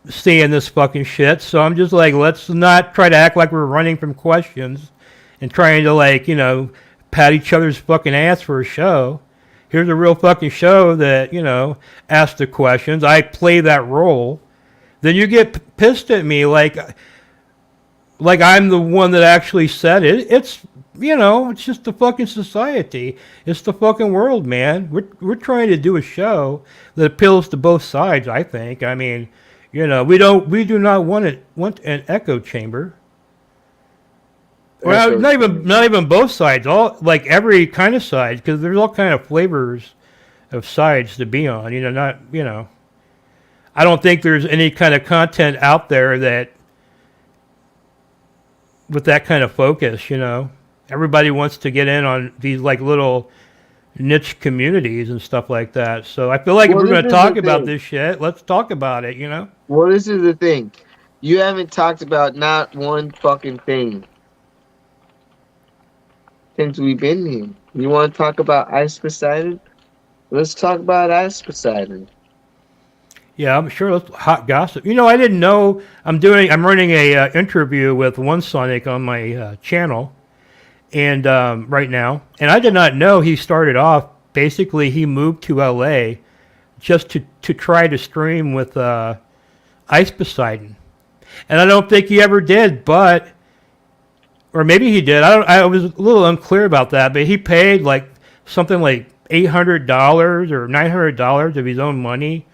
seeing this fucking shit. So I'm just like, let's not try to act like we're running from questions and trying to pat each other's fucking ass for a show. Here's a real fucking show that asks the questions. I play that role. Then you get pissed at me like I'm the one that actually said it. It's just the fucking society. It's the fucking world, man. We're trying to do a show that appeals to both sides. I think. I mean, we do not want an echo chamber. Well, Echo not chamber. even both sides. All like every kind of side because there's all kind of flavors of sides to be on. Not. I don't think there's any kind of content out there that with that kind of focus. Everybody wants to get in on these like little niche communities and stuff like that. So I feel like if Well, we're this going to is the talk about thing. this shit, let's talk about it. Well, this is the thing. You haven't talked about not one fucking thing since we've been here. You want to talk about Ice Poseidon? Let's talk about Ice Poseidon. Yeah, I'm sure that's hot gossip. I didn't know I'm running a interview with One Sonic on my channel, and right now, and I did not know he started off. Basically, he moved to LA just to try to stream with Ice Poseidon, and I don't think he ever did, but or maybe he did. I was a little unclear about that, but he paid like something like $800 or $900 of his own money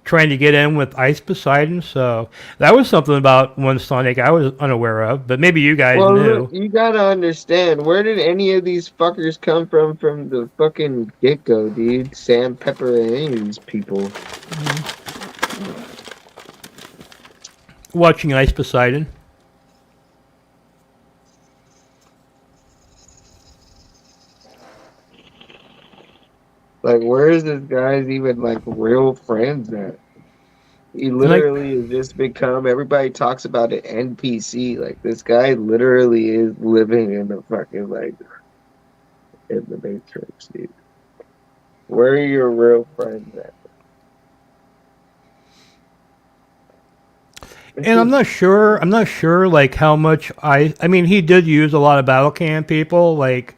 trying to get in with Ice Poseidon. So that was something about One Sonic I was unaware of, but maybe you guys Well, look, knew. you gotta understand, where did any of these fuckers come from the fucking get-go, dude? Sam Pepper and any of these people. Watching Ice Poseidon. Like, where is this guy's even, like, real friends at? He Like, literally has just become, everybody talks about an NPC. Like, this guy literally is living in the fucking, like, in the Matrix, dude. Where are your real friends at? and I'm not sure. I'm not sure like how much I mean, he did use a lot of battle cam people like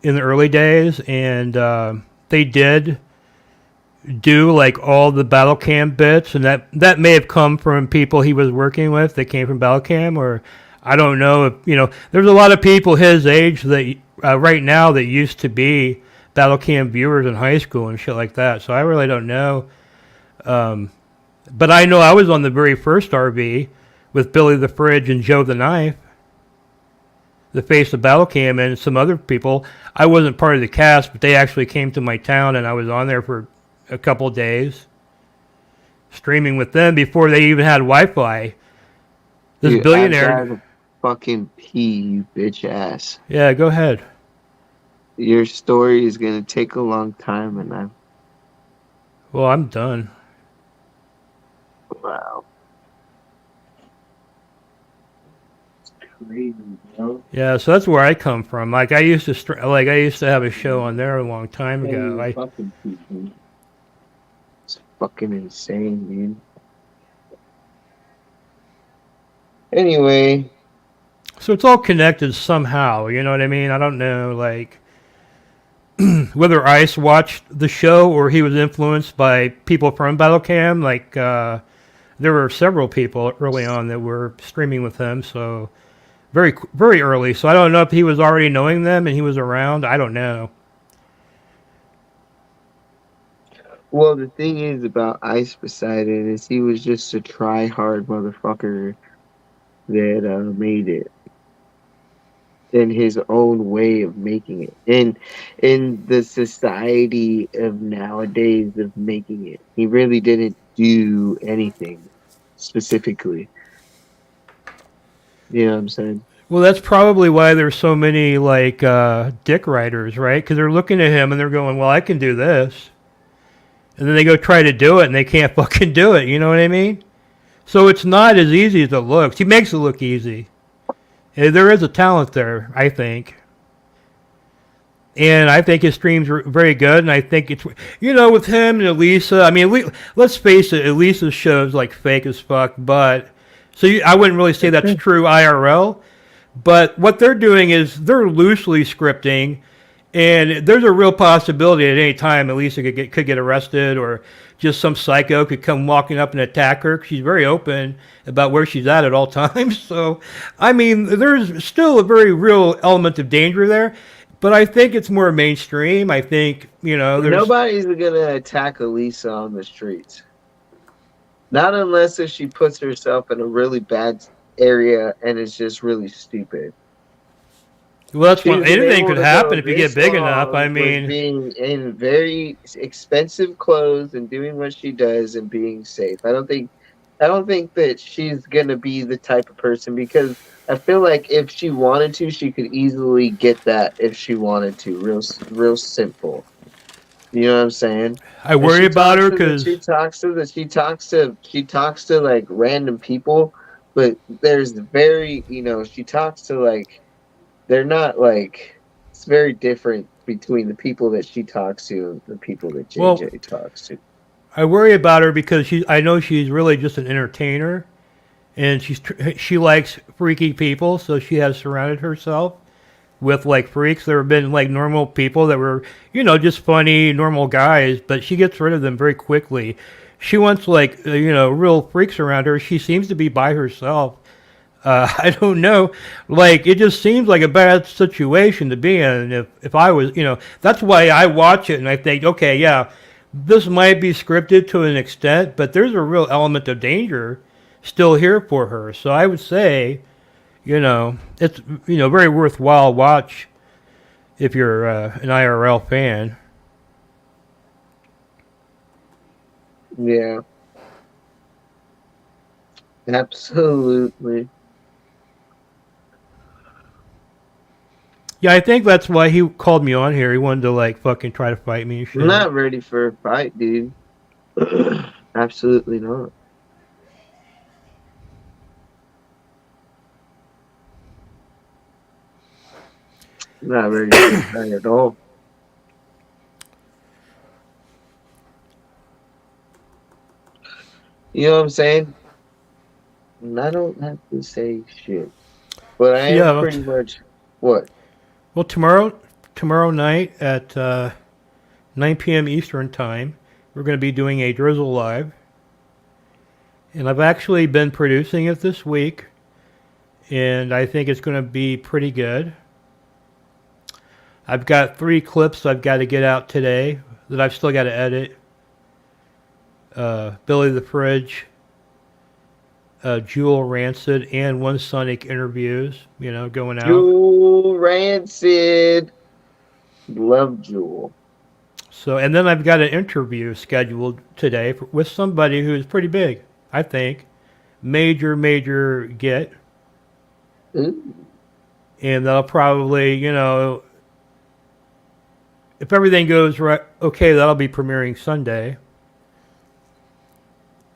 in the early days, and they did do like all the battle cam bits, and that may have come from people he was working with that came from battle cam, or I don't know if there's a lot of people his age that right now that used to be battle cam viewers in high school and shit like that. So I really don't know. But I know I was on the very first RV with Billy the Fridge and Joe the Knife, the face of battle cam, and some other people. I wasn't part of the cast, but they actually came to my town, and I was on there for a couple of days streaming with them before they even had Wi-Fi. This Dude, billionaire, fucking pee, you bitch ass. Yeah, go ahead. Your story is gonna take a long time, and I'm Well, I'm done. wow. Crazy, bro. Yeah, so that's where I come from. Like I used to I used to have a show on there a long time ago. Fucking pee, dude. It's fucking insane, dude. Anyway, So it's all connected somehow. You know what I mean? I don't know, like whether Ice watched the show or he was influenced by people from Battlecam. Like there were several people early on that were streaming with him. So very early. So I don't know if he was already knowing them and he was around. I don't know. well, the thing is about Ice Poseidon is he was just a try hard motherfucker that made it in his own way of making it. In the society of nowadays of making it, he really didn't do anything specifically. You know what I'm saying? Well, that's probably why there's so many like dick writers, right? Because they're looking at him and they're going, "Well, I can do this," and then they go try to do it and they can't fucking do it. You know what I mean? So it's not as easy as it looks. He makes it look easy. There is a talent there, I think. And I think his streams are very good. And I think it's, with him and Elisa, I mean, let's face it, Elisa's show's like fake as fuck. But, I wouldn't really say that's true IRL. But what they're doing is they're loosely scripting. And there's a real possibility at any time Elisa could get arrested, or just some psycho could come walking up and attack her. She's very open about where she's at all times. So, I mean, there's still a very real element of danger there. But I think it's more mainstream. I think, there's... Nobody's gonna attack Elisa on the streets. Not unless if she puts herself in a really bad area and is just really stupid. Well, that's what anything could happen if you get big enough. I mean, being in very expensive clothes and doing what she does and being safe. I don't think that she's gonna be the type of person, because I feel like if she wanted to, she could easily get that if she wanted to. Real simple. You know what I'm saying? I worry about her because she talks to like random people, but there's very she talks to like. They're not like, it's very different between the people that she talks to and the people that JJ talks to. I worry about her because I know she's really just an entertainer, and she likes freaky people, so she has surrounded herself with like freaks. There have been like normal people that were, just funny, normal guys, but she gets rid of them very quickly. She wants like, real freaks around her. She seems to be by herself. I don't know. Like, it just seems like a bad situation to be in. If I was, that's why I watch it and I think, okay, yeah, this might be scripted to an extent, but there's a real element of danger still here for her. So I would say, it's, very worthwhile watch if you're an IRL fan. Yeah. Absolutely. Yeah, I think that's why he called me on here. He wanted to like fucking try to fight me and shit. I'm not ready for a fight, dude. Absolutely not. I'm not ready for a fight at all. You know what I'm saying? And I don't have to say shit. But I am pretty much... What? Well, tomorrow night at 9 p.m. Eastern Time, we're going to be doing a Drizzle Live. And I've actually been producing it this week, and I think it's going to be pretty good. I've got 3 clips I've got to get out today that I've still got to edit. Billy the Fridge, Jewel Rancid, and One Sonic interviews, going out. Jewel Rancid. Love Jewel. So, and then I've got an interview scheduled today with somebody who's pretty big, I think. Major get. Mm. And that'll probably, you know, if everything goes right, okay, that'll be premiering Sunday.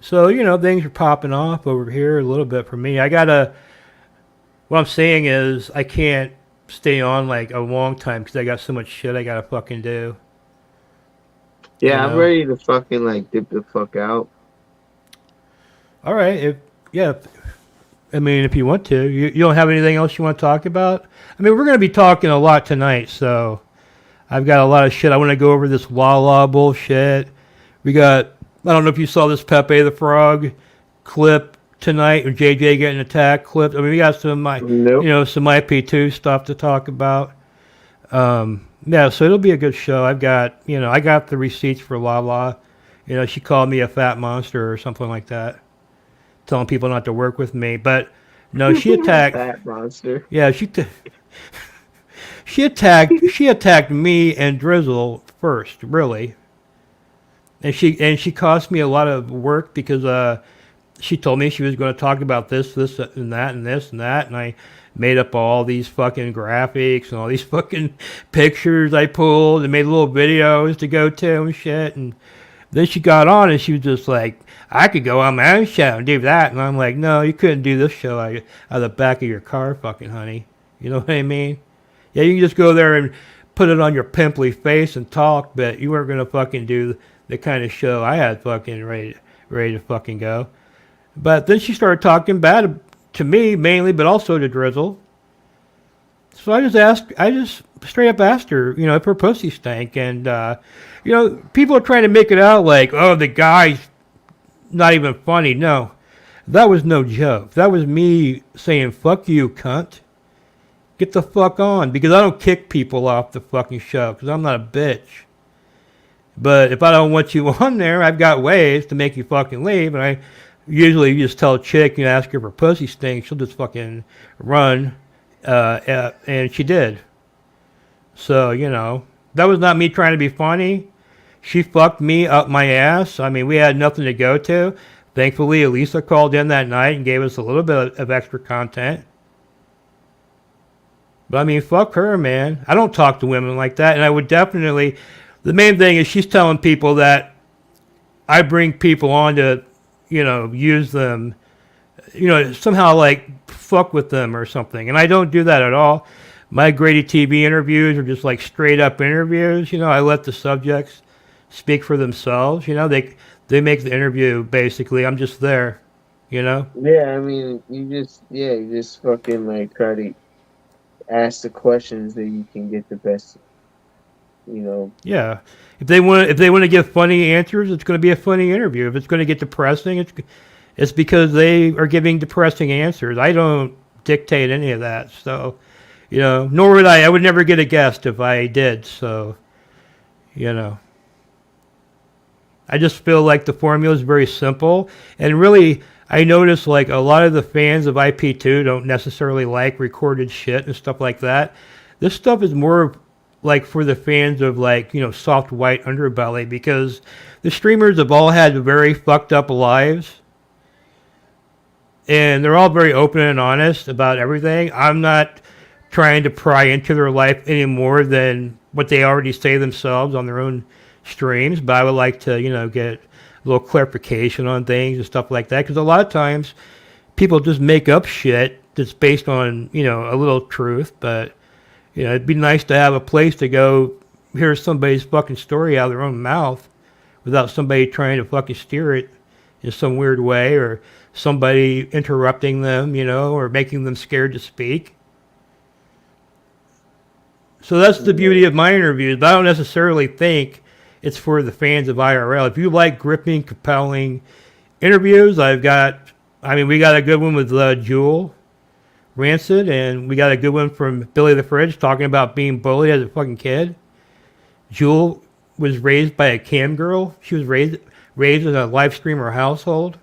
So, you know, things are popping off over here a little bit for me. What I'm saying is, I can't stay on like a long time because I got so much shit I gotta fucking do, you Yeah, I'm know? ready to fucking like dip the fuck out. All right, yeah, I mean, if you want to, you don't have anything else you want to talk about? I mean, we're going to be talking a lot tonight, so I've got a lot of shit. I want to go over this Lala bullshit. We got, I don't know if you saw this Pepe the Frog clip tonight, or JJ getting attacked clip. I mean, we got Nope. some IP2 stuff to talk about. Yeah, so it'll be a good show. I got the receipts for Lala. You know, she called me a fat monster or something like that, telling people not to work with me. But no, she attacked. Fat monster. Yeah, she attacked me and Drizzle first, really, and she cost me a lot of work because she told me she was going to talk about this, and that, and this and that, and I made up all these fucking graphics and all these fucking pictures I pulled and made little videos to go to and shit, and then she got on and she was just like, I could go on my own show and do that. And I'm like, no, you couldn't do this show out of the back of your car, fucking honey. You know what I mean? Yeah, you can just go there and put it on your pimply face and talk, but you weren't going to fucking do the kind of show I had fucking ready to fucking go. But then she started talking bad to me mainly, but also to Drizzle. So I just straight up asked her, you know, if her pussy stank. And, you know, people are trying to make it out like, oh, the guy's not even funny. No, that was no joke. That was me saying, fuck you, cunt. Get the fuck on. Because I don't kick people off the fucking show because I'm not a bitch. But if I don't want you on there, I've got ways to make you fucking leave. And I usually just tell a chick, you know, ask her if her pussy stinks. She'll just fucking run. And she did. So, you know, that was not me trying to be funny. She fucked me up my ass. I mean, we had nothing to go to. Thankfully, Elisa called in that night and gave us a little bit of extra content. But I mean, fuck her, man. I don't talk to women like that. And I would definitely, the main thing is she's telling people that I bring people on to, you know, use them, you know, somehow like fuck with them or something. And I don't do that at all. My Grady TV interviews are just like straight up interviews. You know, I let the subjects speak for themselves. You know, they make the interview basically. I'm just there, you know? Yeah, I mean, you just fucking like try to ask the questions that you can get the best, you know. Yeah. If they want to give funny answers, it's going to be a funny interview. If it's going to get depressing, it's because they are giving depressing answers. I don't dictate any of that. So, you know, nor would I. I would never get a guest if I did. So, you know, I just feel like the formula is very simple. And really, I notice like a lot of the fans of IP2 don't necessarily like recorded shit and stuff like that. This stuff is more like for the fans of like, you know, soft white underbelly, because the streamers have all had very fucked up lives. And they're all very open and honest about everything. I'm not trying to pry into their life any more than what they already say themselves on their own streams, but I would like to, you know, get a little clarification on things and stuff like that, because a lot of times people just make up shit that's based on, you know, a little truth. But, you know, it'd be nice to have a place to go hear somebody's fucking story out of their own mouth without somebody trying to fucking steer it in some weird way, or somebody interrupting them, you know, or making them scared to speak. So that's the beauty of my interviews, but I don't necessarily think it's for the fans of IRL. If you like gripping, compelling interviews, we got a good one with Jewel Rancid, and we got a good one from Billy the Fridge talking about being bullied as a fucking kid. Jewel was raised by a cam girl. She was raised in a live streamer household.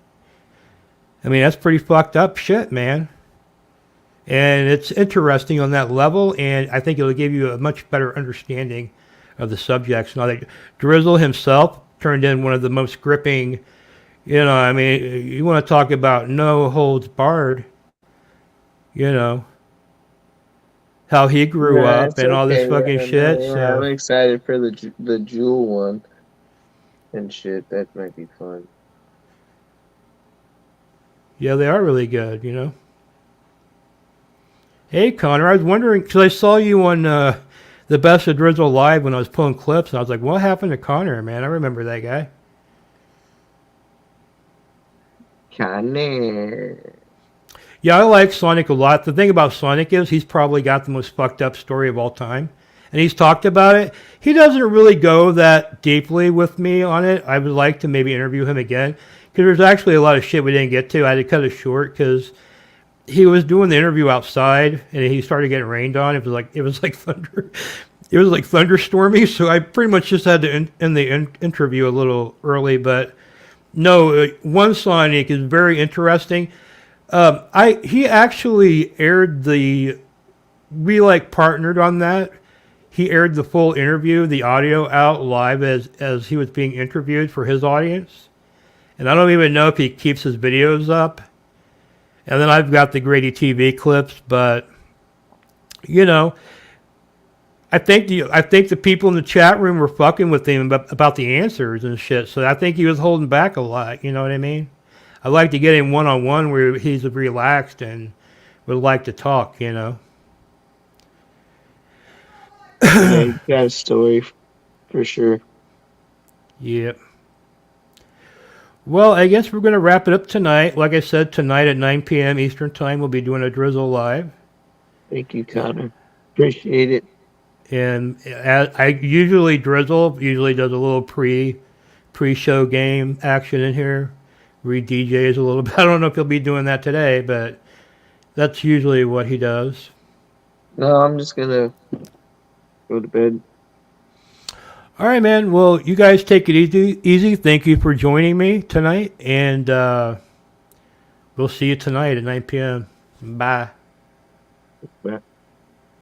I mean, that's pretty fucked up shit, man. And it's interesting on that level, and I think it'll give you a much better understanding of the subjects. Now that Drizzle himself turned in one of the most gripping, you know, I mean, you want to talk about no holds barred, you know. how he grew Nah, up it's and all this okay. fucking Yeah, shit. no, yeah, I'm So excited for the Jewel one and shit. That might be fun. yeah, they are really good, you know. Hey Connor, I was wondering because I saw you on the Best of Drizzle live when I was pulling clips, and I was like, what happened to Connor, man? I remember that guy. Connor. Yeah, I like Sonic a lot. The thing about Sonic is he's probably got the most fucked up story of all time. And he's talked about it. He doesn't really go that deeply with me on it. I would like to maybe interview him again. Because there's actually a lot of shit we didn't get to. I had to cut it short because he was doing the interview outside and he started getting rained on. It was like thunder. It was like thunderstormy. So I pretty much just had to end the interview a little early. But no, one Sonic is very interesting. He actually aired the we like partnered on that. He aired the full interview, the audio out live as he was being interviewed for his audience. And I don't even know if he keeps his videos up. And then I've got the Grady TV clips, but you know, I think the people in the chat room were fucking with him about the answers and shit. So I think he was holding back a lot. You know what I mean? I like to get him one on one where he's relaxed and would like to talk. You know. Yeah, you got a story for sure. Yep. Well, I guess we're going to wrap it up tonight. Like I said, tonight at 9 p.m. Eastern Time, we'll be doing a Drizzle live. Thank you, Connor. Appreciate it. And I usually Drizzle usually does a little pre-show game action in here. Read DJs a little bit. I don't know if he'll be doing that today, but that's usually what he does. No, I'm just gonna go to bed. All right, man. Well, you guys take it easy. Easy. Thank you for joining me tonight, and we'll see you tonight at 9 p.m. Bye. Bye.